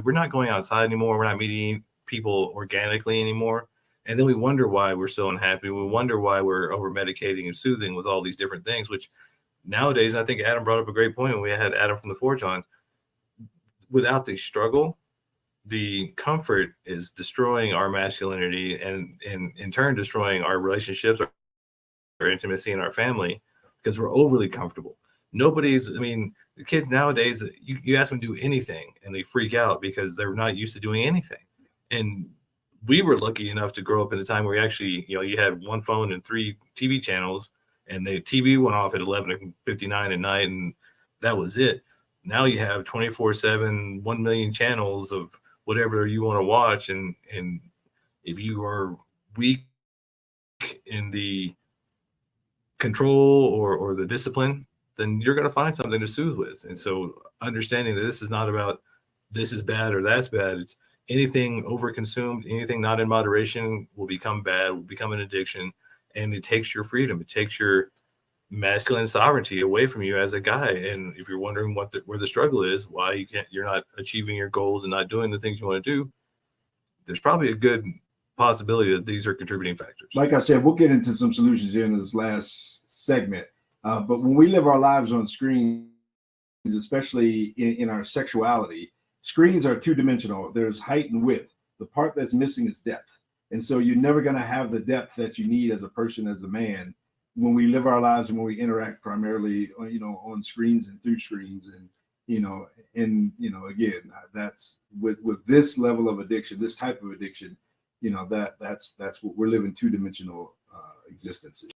we're not going outside anymore. We're not meeting people organically anymore. And then we wonder why we're so unhappy. We wonder why we're over medicating and soothing with all these different things, which nowadays, I think Adam brought up a great point when we had Adam from the Forge on. Without the struggle, the comfort is destroying our masculinity and in turn destroying our relationships, our intimacy in our family, because we're overly comfortable. The kids nowadays, you ask them to do anything and they freak out because they're not used to doing anything. And we were lucky enough to grow up in a time where you had one phone and 3 TV channels, and the TV went off at 11:59 at night, and that was it. Now you have 24/7, 1 million channels of whatever you want to watch. And if you are weak in the control or the discipline, then you're going to find something to soothe with. And so understanding that this is not about this is bad or that's bad. It's anything overconsumed, anything not in moderation will become bad, will become an addiction. And it takes your freedom. It takes your masculine sovereignty away from you as a guy. And if you're wondering where the struggle is, why you're not achieving your goals and not doing the things you want to do, there's probably a good possibility that these are contributing factors. Like I said, we'll get into some solutions here in this last segment. But when we live our lives on screens, especially in our sexuality, screens are 2-dimensional. There's height and width. The part that's missing is depth. And so you're never going to have the depth that you need as a person, as a man, when we live our lives and when we interact primarily, on screens and through screens. And, again, that's with this level of addiction, this type of addiction, that's what we're living 2-dimensional existences.